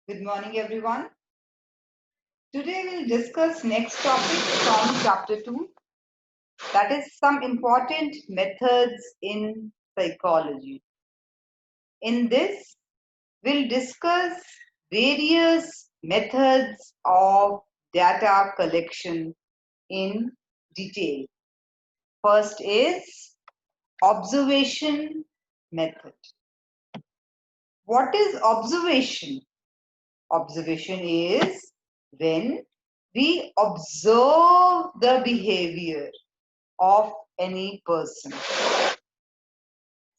Good morning, everyone. Today we'll discuss next topic from chapter 2, that is some important methods in psychology. In this, we'll discuss various methods of data collection in detail. First is observation method. What is observation? Observation is when we observe the behavior of any person,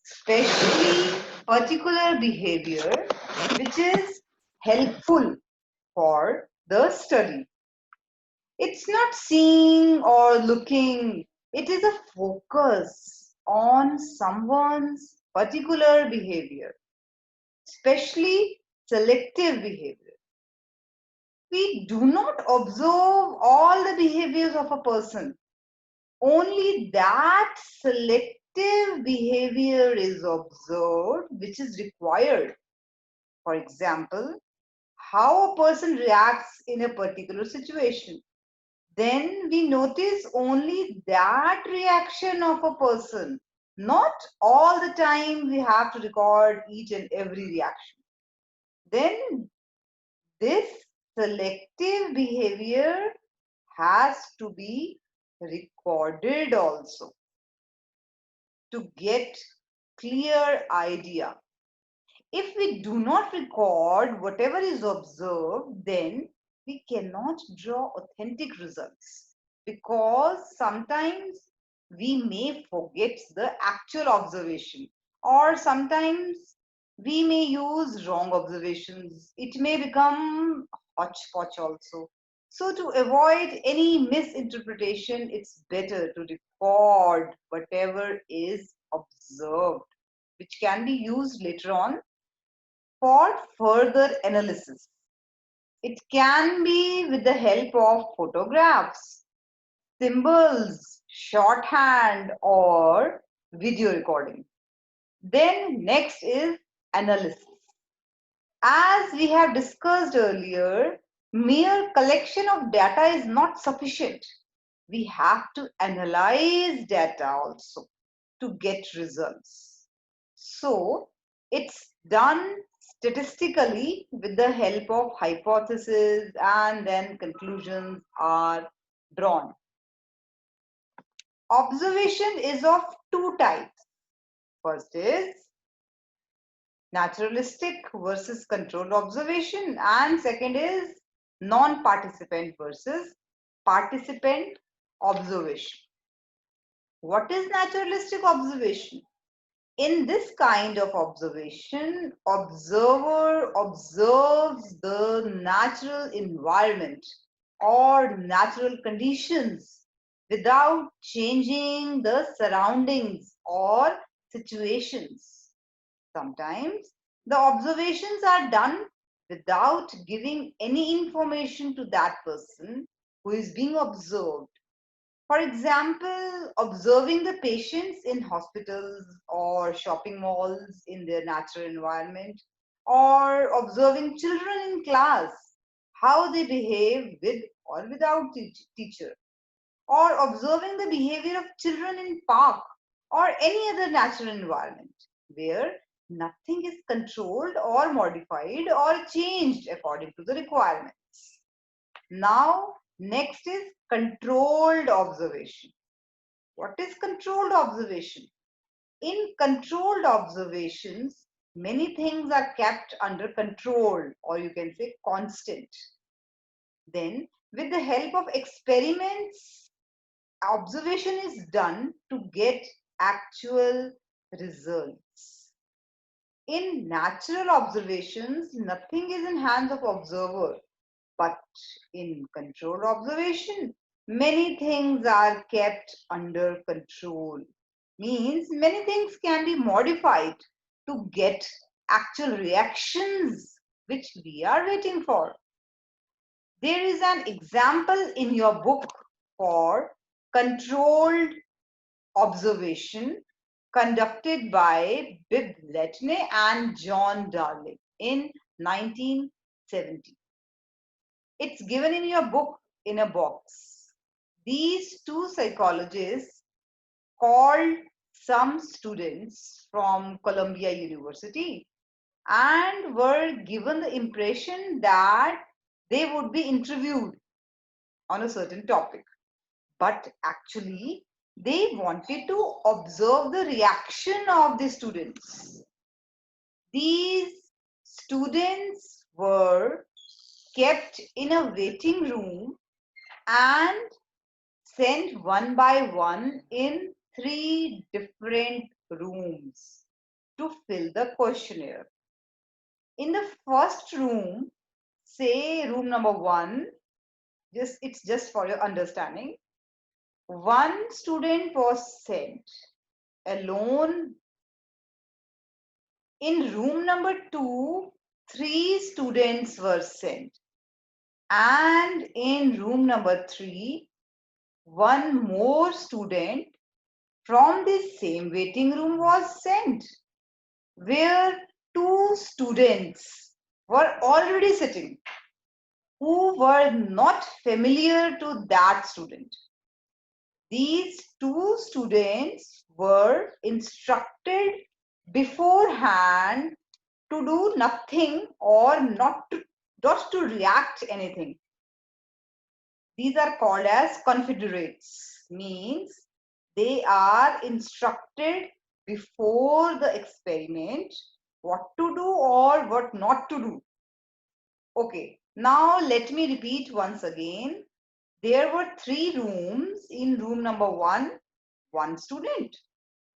especially particular behavior which is helpful for the study. It's not seeing or looking, it is a focus on someone's particular behavior, especially selective behavior. We do not observe all the behaviors of a person. Only that selective behavior is observed which is required. For example, how a person reacts in a particular situation. Then we notice only that reaction of a person. Not all the time we have to record each and every reaction. Then this selective behavior has to be recorded also to get clear idea. If we do not record whatever is observed, then we cannot draw authentic results, because sometimes we may forget the actual observation, or sometimes we may use wrong observations. It may become hodgepodge also. So to avoid any misinterpretation, it's better to record whatever is observed, which can be used later on for further analysis. It can be with the help of photographs, symbols, shorthand, or video recording. Then next is analysis. As we have discussed earlier, mere collection of data is not sufficient. We have to analyze data also to get results. So it's done statistically with the help of hypotheses, and then conclusions are drawn. Observation is of two types. First is naturalistic versus controlled observation, and second is non-participant versus participant observation. What is naturalistic observation? In this kind of observation, observer observes the natural environment or natural conditions without changing the surroundings or situations. Sometimes the observations are done without giving any information to that person who is being observed. For example, observing the patients in hospitals or shopping malls in their natural environment, or observing children in class, how they behave with or without teacher, or observing the behavior of children in park or any other natural environment where nothing is controlled or modified or changed according to the requirements. Now, next is controlled observation. What is controlled observation? In controlled observations, many things are kept under control, or you can say constant. Then, with the help of experiments, observation is done to get actual results. In natural observations, nothing is in hands of observer. But in controlled observation, many things are kept under control. Means many things can be modified to get actual reactions which we are waiting for. There is an example in your book for controlled observation conducted by Bibb Letney and John Darling in 19 70. It's given in your book in a box. These two psychologists called some students from Columbia University and were given the impression that they would be interviewed on a certain topic. But actually, they wanted to observe the reaction of the students. These students were kept in a waiting room and sent one by one in 3 different rooms to fill the questionnaire. In the first room, say room number 1, it's just for your understanding. One student was sent alone. In room number 2, 3 students were sent. And in room number 3, one more student from the same waiting room was sent, where 2 students were already sitting who were not familiar to that student. These 2 students were instructed beforehand to do nothing or not to react anything. These are called as confederates, means they are instructed before the experiment what to do or what not to do. Okay, now let me repeat once again. There were 3 rooms. In room number 1, 1 student.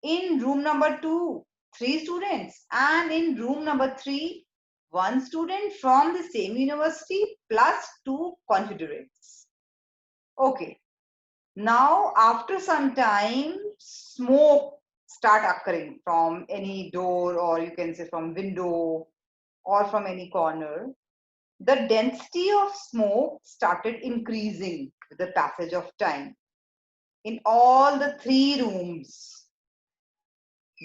In room number 2, 3 students. And in room number 3, 1 student from the same university plus 2 confederates. Okay. Now, after some time, smoke start occurring from any door, or you can say from window or from any corner. The density of smoke started increasing with the passage of time in all the 3 rooms.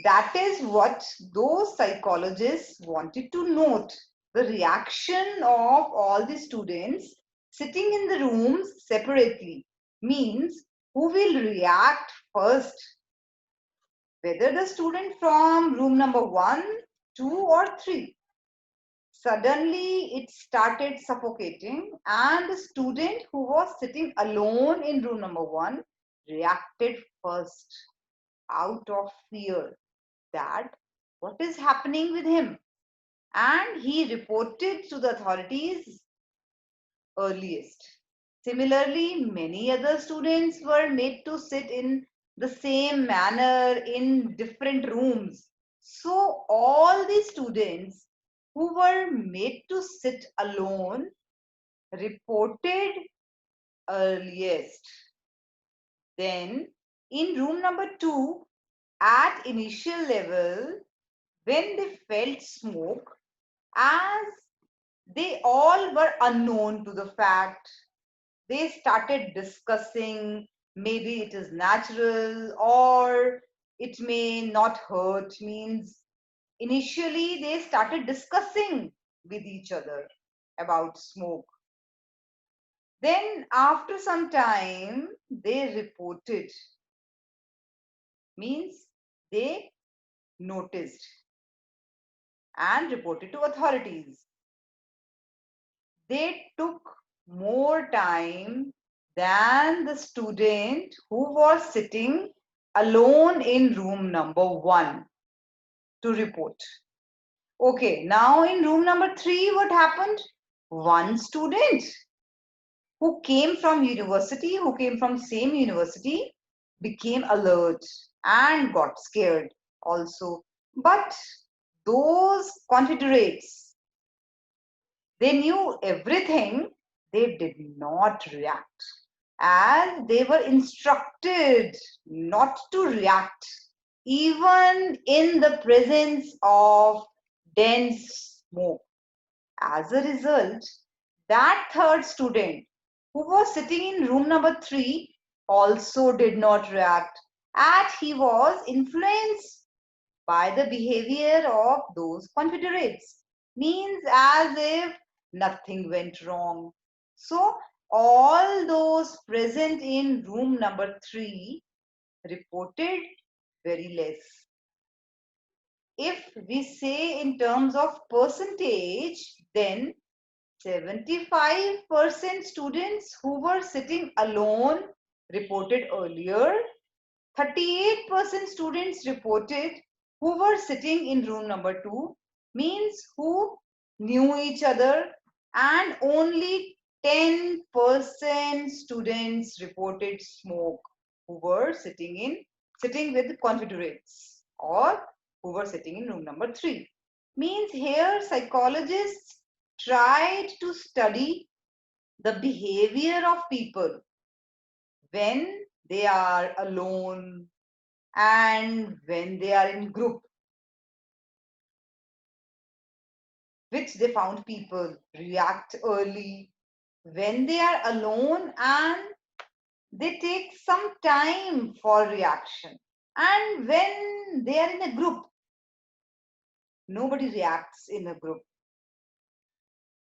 That is what those psychologists wanted to note, the reaction of all the students sitting in the rooms separately, means who will react first, whether the student from room number 1, 2 or 3. Suddenly it started suffocating and the student who was sitting alone in room number 1 reacted first out of fear that what is happening with him, and he reported to the authorities earliest. Similarly, many other students were made to sit in the same manner in different rooms. So all the students who were made to sit alone reported earliest. Then in room number 2, at initial level, when they felt smoke, as they all were unknown to the fact, they started discussing maybe it is natural or it may not hurt, means initially they started discussing with each other about smoke. Then after some time they reported, means they noticed and reported to authorities. They took more time than the student who was sitting alone in room number 1 to report. Okay, now in room number 3, what happened? One student who came from university, who came from same university, became alert and got scared also. But those confederates, they knew everything, they did not react, as they were instructed not to react even in the presence of dense smoke. As a result, that third student who was sitting in room number 3 also did not react, as he was influenced by the behavior of those confederates. Means as if nothing went wrong. So all those present in room number 3 reported very less. If we say in terms of percentage, then 75% students who were sitting alone reported earlier. 38% students reported who were sitting in room number 2, means who knew each other, and only 10% students reported smoke who were sitting with confederates or who were sitting in room number 3. Means here psychologists tried to study the behavior of people when they are alone and when they are in group, which they found people react early when they are alone, and they take some time for reaction, and when they are in a group, nobody reacts in a group,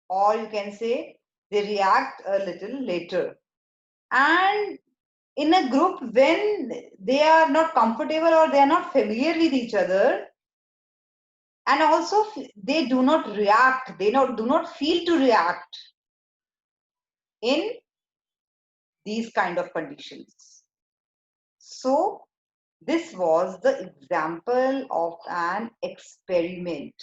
or you can say they react a little later. And in a group, when they are not comfortable or they are not familiar with each other, and also they do not react, do not feel to react in these kind of conditions. So this was the example of an experiment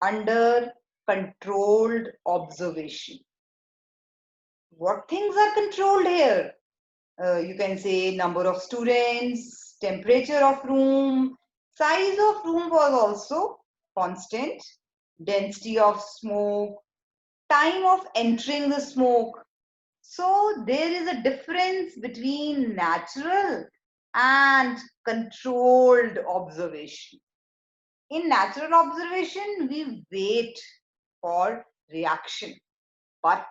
under controlled observation. What things are controlled here? You can say number of students, temperature of room, size of room was also constant, density of smoke, time of entering the smoke. So there is a difference between natural and controlled observation. In natural observation, we wait for reaction, but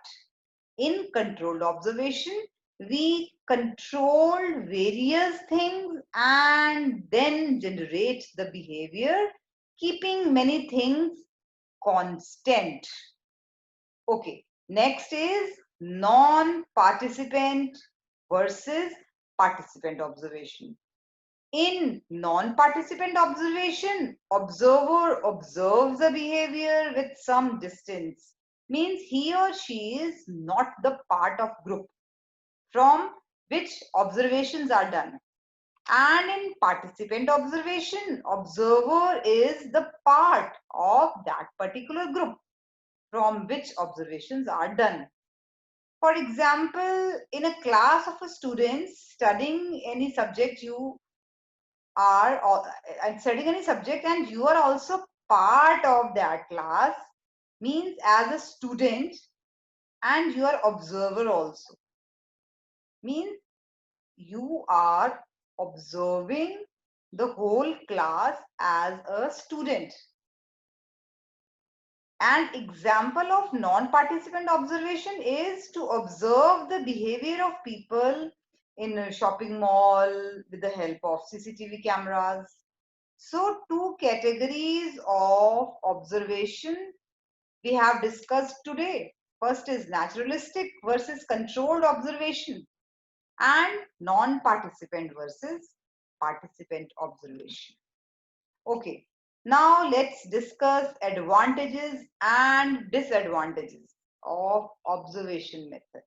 in controlled observation, we control various things and then generate the behavior, keeping many things constant. Okay, next is non-participant versus participant observation. In non-participant observation, observer observes the behavior with some distance, means he or she is not the part of group from which observations are done. And in participant observation, observer is the part of that particular group from which observations are done. For example, in a class of a student studying any subject, you are studying any subject and you are also part of that class, means as a student, and you are observer also, means you are observing the whole class as a student. An example of non-participant observation is to observe the behavior of people in a shopping mall with the help of CCTV cameras. So two categories of observation we have discussed today. First is naturalistic versus controlled observation, and non-participant versus participant observation. Okay, now let's discuss advantages and disadvantages of observation method.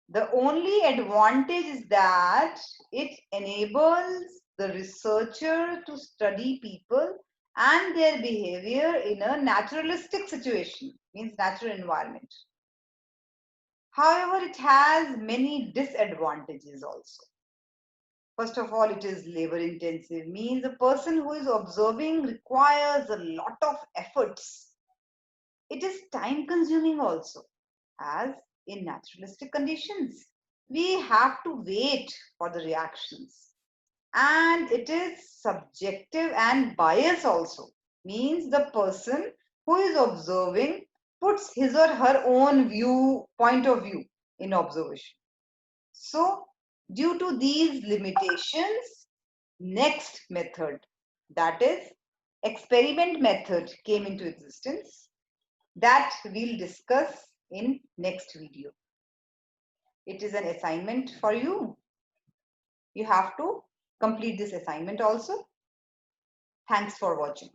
The only advantage is that it enables the researcher to study people and their behavior in a naturalistic situation, means natural environment. However, it has many disadvantages also. First of all, it is labor intensive, means a person who is observing requires a lot of efforts. It is time consuming also, as in naturalistic conditions. We have to wait for the reactions. And it is subjective and bias also, means the person who is observing puts his or her own point of view in observation. So due to these limitations, next method, that is experiment method, came into existence. That we'll discuss in next video. It is an assignment for you. You have to complete this assignment also. Thanks for watching.